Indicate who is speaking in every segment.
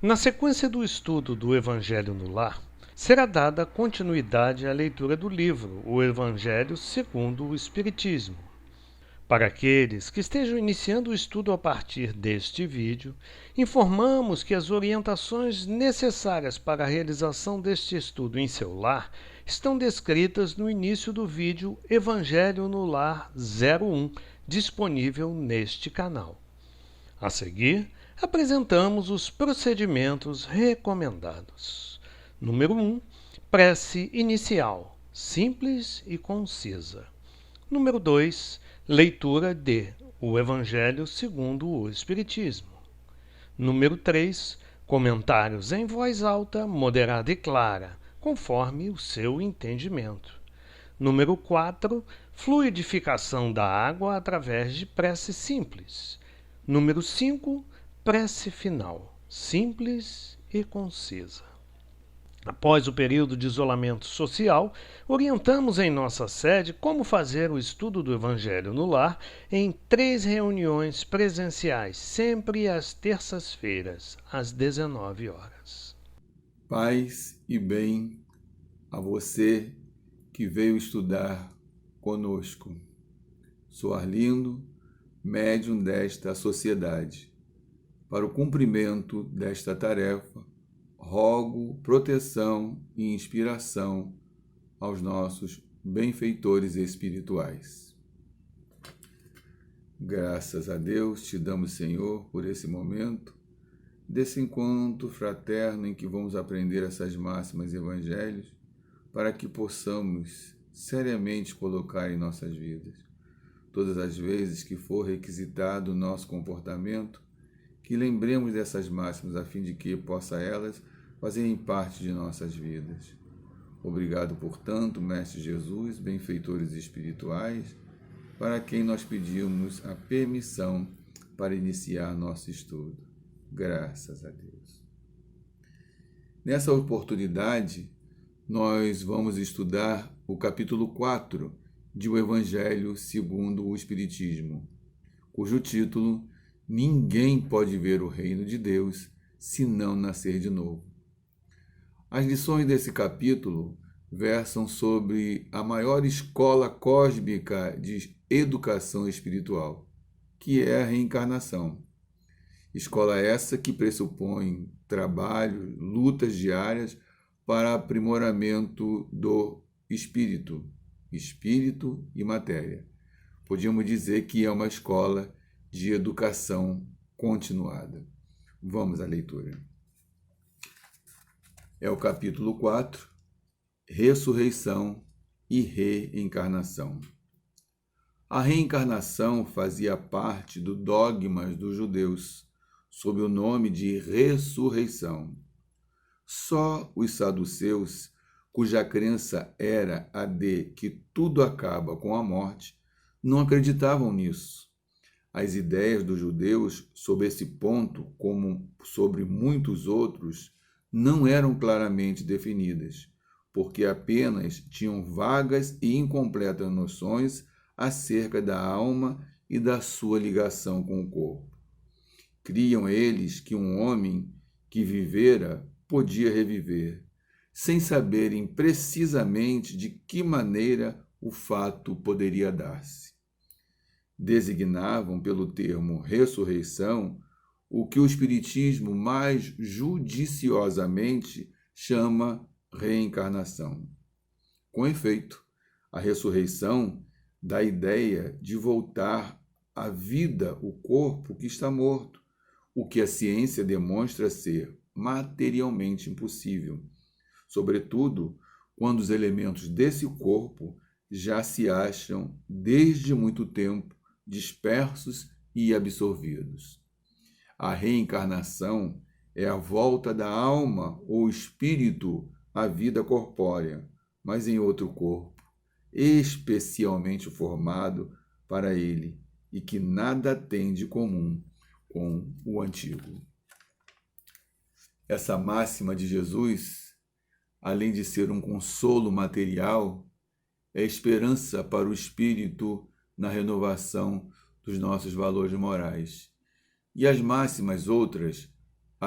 Speaker 1: Na sequência do estudo do Evangelho no Lar, será dada continuidade à leitura do livro O Evangelho segundo o Espiritismo. Para aqueles que estejam iniciando o estudo a partir deste vídeo, informamos que as orientações necessárias para a realização deste estudo em seu lar estão descritas no início do vídeo Evangelho no Lar 01, disponível neste canal. A seguir, apresentamos os procedimentos recomendados. Número 1. Prece inicial, simples e concisa. Número 2. Leitura de O Evangelho segundo o Espiritismo. Número 3. Comentários em voz alta, moderada e clara, conforme o seu entendimento. Número 4. Fluidificação da água através de prece simples. Número 5. Prece final, simples e concisa. Após o período de isolamento social, orientamos em nossa sede como fazer o estudo do Evangelho no Lar em 3 reuniões presenciais, sempre às terças-feiras, às 19 horas.
Speaker 2: Paz e bem a você que veio estudar conosco. Sou Arlindo, médium desta sociedade. Para o cumprimento desta tarefa, rogo proteção e inspiração aos nossos benfeitores espirituais. Graças a Deus te damos, Senhor, por esse momento, desse encontro fraterno em que vamos aprender essas máximas evangelhos, para que possamos seriamente colocar em nossas vidas. Todas as vezes que for requisitado o nosso comportamento, que lembremos dessas máximas a fim de que possa elas fazerem parte de nossas vidas. Obrigado, portanto, Mestre Jesus, benfeitores espirituais, para quem nós pedimos a permissão para iniciar nosso estudo. Graças a Deus. Nessa oportunidade, nós vamos estudar o capítulo 4 de O Evangelho segundo o Espiritismo, cujo título Ninguém pode ver o reino de Deus se não nascer de novo. As lições desse capítulo versam sobre a maior escola cósmica de educação espiritual, que é a reencarnação. Escola essa que pressupõe trabalho, lutas diárias para aprimoramento do espírito e matéria. Podíamos dizer que é uma escola de educação continuada. Vamos à leitura. É o capítulo 4, Ressurreição e Reencarnação. A reencarnação fazia parte do dogma dos judeus, sob o nome de ressurreição. Só os saduceus, cuja crença era a de que tudo acaba com a morte, não acreditavam nisso. As ideias dos judeus sobre esse ponto, como sobre muitos outros, não eram claramente definidas, porque apenas tinham vagas e incompletas noções acerca da alma e da sua ligação com o corpo. Criam eles que um homem que vivera podia reviver, sem saberem precisamente de que maneira o fato poderia dar-se. Designavam pelo termo ressurreição o que o Espiritismo mais judiciosamente chama reencarnação. Com efeito, a ressurreição dá a ideia de voltar à vida o corpo que está morto, o que a ciência demonstra ser materialmente impossível, sobretudo quando os elementos desse corpo já se acham desde muito tempo dispersos e absorvidos. A reencarnação é a volta da alma ou espírito à vida corpórea, mas em outro corpo, especialmente formado para ele e que nada tem de comum com o antigo. Essa máxima de Jesus, além de ser um consolo material, é esperança para o espírito na renovação dos nossos valores morais. E as máximas outras,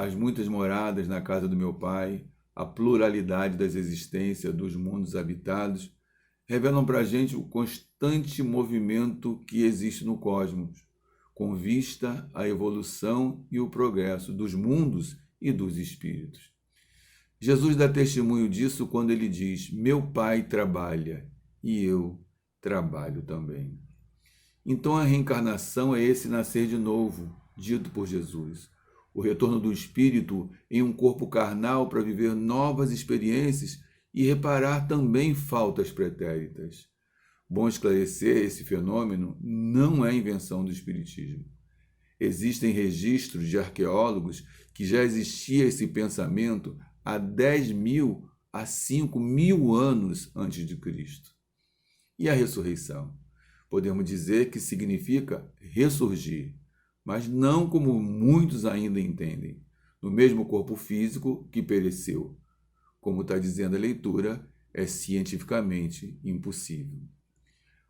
Speaker 2: as muitas moradas na casa do meu Pai, a pluralidade das existências dos mundos habitados, revelam para a gente o constante movimento que existe no cosmos, com vista à evolução e o progresso dos mundos e dos espíritos. Jesus dá testemunho disso quando ele diz: meu Pai trabalha e eu trabalho também. Então a reencarnação é esse nascer de novo, dito por Jesus. O retorno do espírito em um corpo carnal para viver novas experiências e reparar também faltas pretéritas. Bom esclarecer, esse fenômeno não é invenção do espiritismo. Existem registros de arqueólogos que já existia esse pensamento há 10.000 a 5.000 anos antes de Cristo. E a ressurreição? Podemos dizer que significa ressurgir, mas não como muitos ainda entendem, no mesmo corpo físico que pereceu. Como está dizendo a leitura, é cientificamente impossível.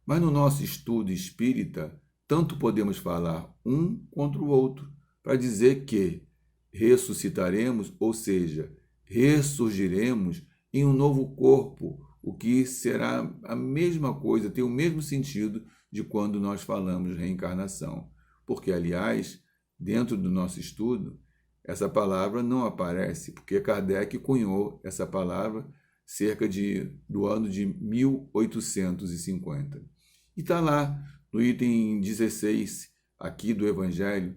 Speaker 2: Mas no nosso estudo espírita, tanto podemos falar um contra o outro, para dizer que ressuscitaremos, ou seja, ressurgiremos em um novo corpo, o que será a mesma coisa, tem o mesmo sentido de quando nós falamos reencarnação. Porque, aliás, dentro do nosso estudo, essa palavra não aparece, porque Kardec cunhou essa palavra cerca do ano de 1850. E está lá, no item 16 aqui do Evangelho,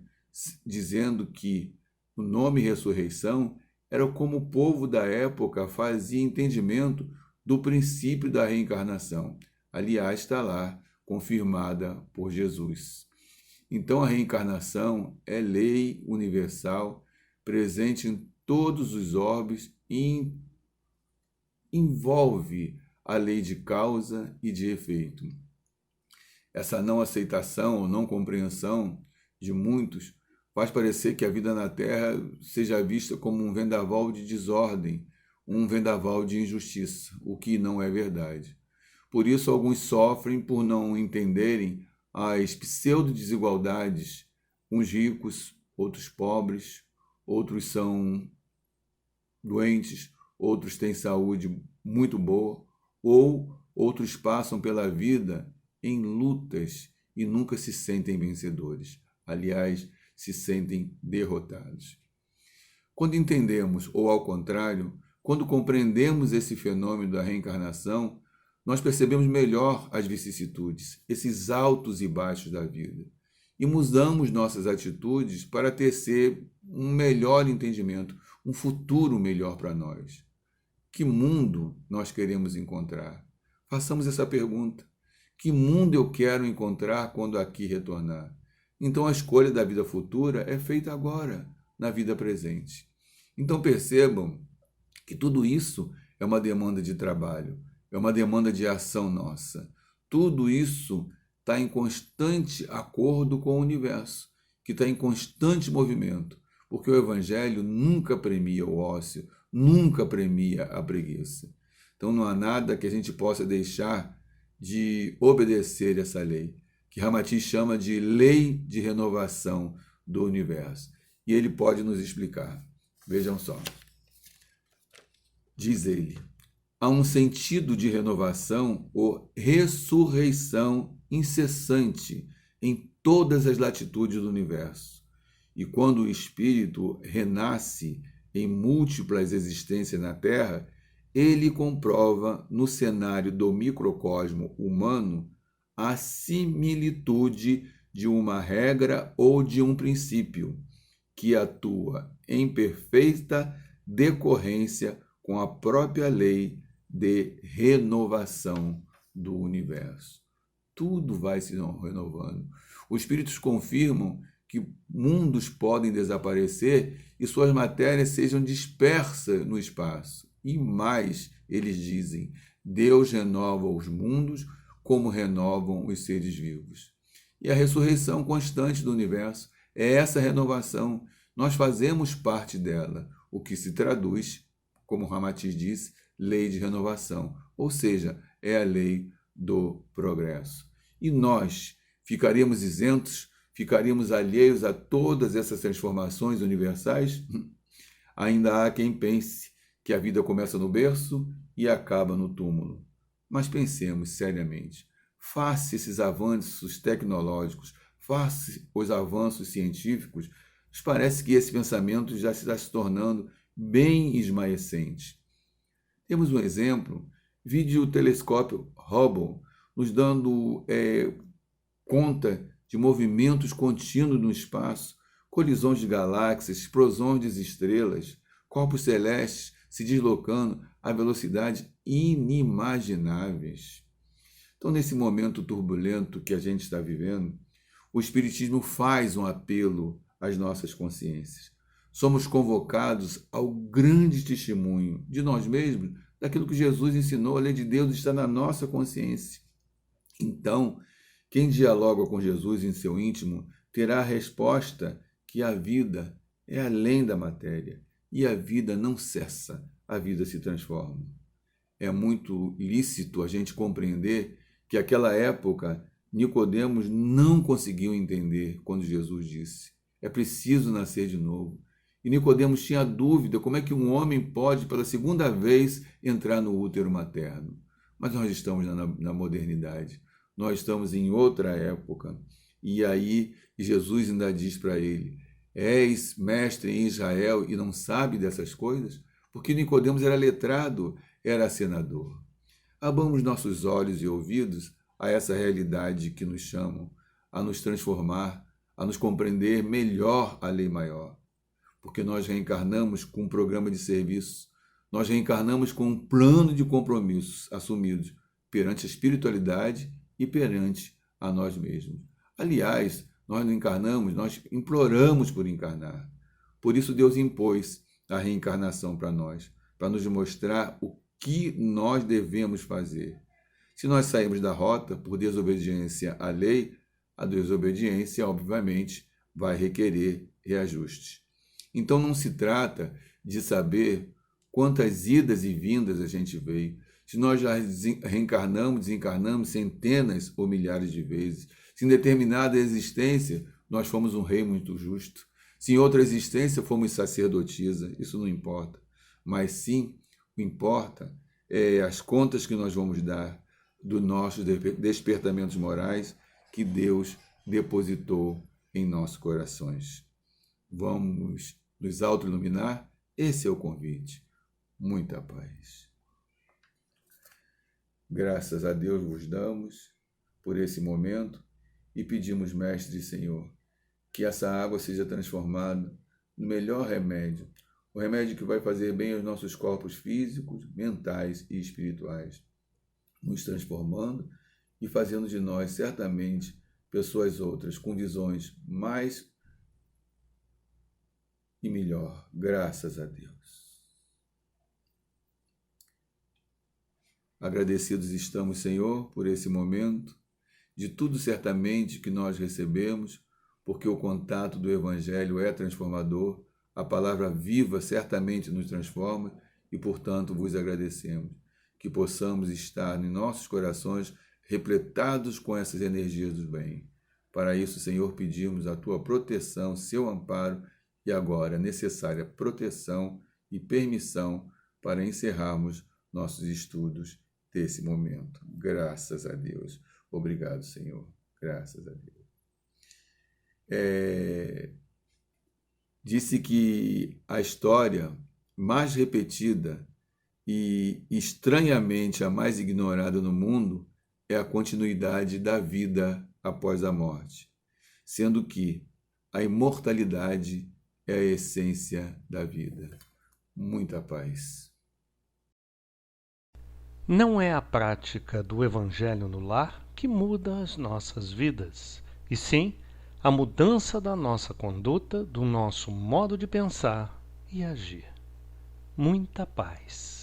Speaker 2: dizendo que o nome ressurreição era como o povo da época fazia entendimento do princípio da reencarnação. Aliás, está lá, confirmada por Jesus. Então, a reencarnação é lei universal, presente em todos os orbes e envolve a lei de causa e de efeito. Essa não aceitação ou não compreensão de muitos faz parecer que a vida na Terra seja vista como um vendaval de desordem, um vendaval de injustiça, o que não é verdade. Por isso, alguns sofrem por não entenderem as pseudo-desigualdades, uns ricos, outros pobres, outros são doentes, outros têm saúde muito boa, ou outros passam pela vida em lutas e nunca se sentem vencedores. Aliás, se sentem derrotados. Quando entendemos, ou ao contrário, quando compreendemos esse fenômeno da reencarnação, nós percebemos melhor as vicissitudes, esses altos e baixos da vida, e mudamos nossas atitudes para tecer um melhor entendimento, um futuro melhor para nós. Que mundo nós queremos encontrar? Façamos essa pergunta. Que mundo eu quero encontrar quando aqui retornar? Então a escolha da vida futura é feita agora, na vida presente. Então percebam que tudo isso é uma demanda de trabalho, é uma demanda de ação nossa. Tudo isso está em constante acordo com o universo, que está em constante movimento, porque o Evangelho nunca premia o ócio, nunca premia a preguiça. Então não há nada que a gente possa deixar de obedecer essa lei, que Ramatiz chama de lei de renovação do universo. E ele pode nos explicar. Vejam só. Diz ele: há um sentido de renovação ou ressurreição incessante em todas as latitudes do universo. E quando o espírito renasce em múltiplas existências na Terra, ele comprova no cenário do microcosmo humano a similitude de uma regra ou de um princípio que atua em perfeita decorrência com a própria lei de renovação do universo. Tudo vai se renovando. Os espíritos confirmam que mundos podem desaparecer e suas matérias sejam dispersas no espaço. E mais, eles dizem, Deus renova os mundos como renovam os seres vivos. E a ressurreição constante do universo é essa renovação. Nós fazemos parte dela, o que se traduz, como Ramatiz disse, lei de renovação, ou seja, é a lei do progresso. E nós ficaríamos isentos, ficaríamos alheios a todas essas transformações universais? Ainda há quem pense que a vida começa no berço e acaba no túmulo. Mas pensemos seriamente. Face esses avanços tecnológicos, face os avanços científicos, nos parece que esse pensamento já está se tornando bem esmaecente. Temos um exemplo, videotelescópio Hubble, nos dando conta de movimentos contínuos no espaço, colisões de galáxias, explosões de estrelas, corpos celestes se deslocando a velocidades inimagináveis. Então, nesse momento turbulento que a gente está vivendo, o Espiritismo faz um apelo às nossas consciências. Somos convocados ao grande testemunho de nós mesmos, daquilo que Jesus ensinou. A lei de Deus está na nossa consciência. Então, quem dialoga com Jesus em seu íntimo terá a resposta que a vida é além da matéria e a vida não cessa, a vida se transforma. É muito lícito a gente compreender que aquela época Nicodemos não conseguiu entender quando Jesus disse: é preciso nascer de novo. E Nicodemos tinha dúvida como é que um homem pode, pela segunda vez, entrar no útero materno. Mas nós estamos na modernidade, nós estamos em outra época. E aí Jesus ainda diz para ele: és mestre em Israel e não sabe dessas coisas? Porque Nicodemos era letrado, era senador. Abamos nossos olhos e ouvidos a essa realidade que nos chamam a nos transformar, a nos compreender melhor a lei maior. Porque nós reencarnamos com um programa de serviço, nós reencarnamos com um plano de compromissos assumidos perante a espiritualidade e perante a nós mesmos. Aliás, nós não encarnamos, nós imploramos por encarnar. Por isso Deus impôs a reencarnação para nós, para nos mostrar o que nós devemos fazer. Se nós sairmos da rota por desobediência à lei, a desobediência, obviamente, vai requerer reajuste. Então não se trata de saber quantas idas e vindas a gente veio. Se nós já reencarnamos, desencarnamos centenas ou milhares de vezes. Se em determinada existência nós fomos um rei muito justo. Se em outra existência fomos sacerdotisa, isso não importa. Mas sim, o que importa é as contas que nós vamos dar dos nossos despertamentos morais que Deus depositou em nossos corações. Vamos nos autoiluminar? Esse é o convite. Muita paz. Graças a Deus vos damos por esse momento e pedimos, Mestre e Senhor, que essa água seja transformada no melhor remédio, o remédio que vai fazer bem aos nossos corpos físicos, mentais e espirituais, nos transformando e fazendo de nós, certamente, pessoas outras com visões mais e melhor, graças a Deus. Agradecidos estamos, Senhor, por esse momento, de tudo certamente que nós recebemos, porque o contato do Evangelho é transformador, a palavra viva certamente nos transforma e, portanto, vos agradecemos. Que possamos estar em nossos corações repletados com essas energias do bem. Para isso, Senhor, pedimos a Tua proteção, Seu amparo e agora necessária proteção e permissão para encerrarmos nossos estudos desse momento. Graças a Deus. Obrigado, Senhor. Graças a Deus. Disse que a história mais repetida e estranhamente a mais ignorada no mundo é a continuidade da vida após a morte, sendo que a imortalidade é a essência da vida. Muita paz.
Speaker 1: Não é a prática do Evangelho no lar que muda as nossas vidas, e sim a mudança da nossa conduta, do nosso modo de pensar e agir. Muita paz.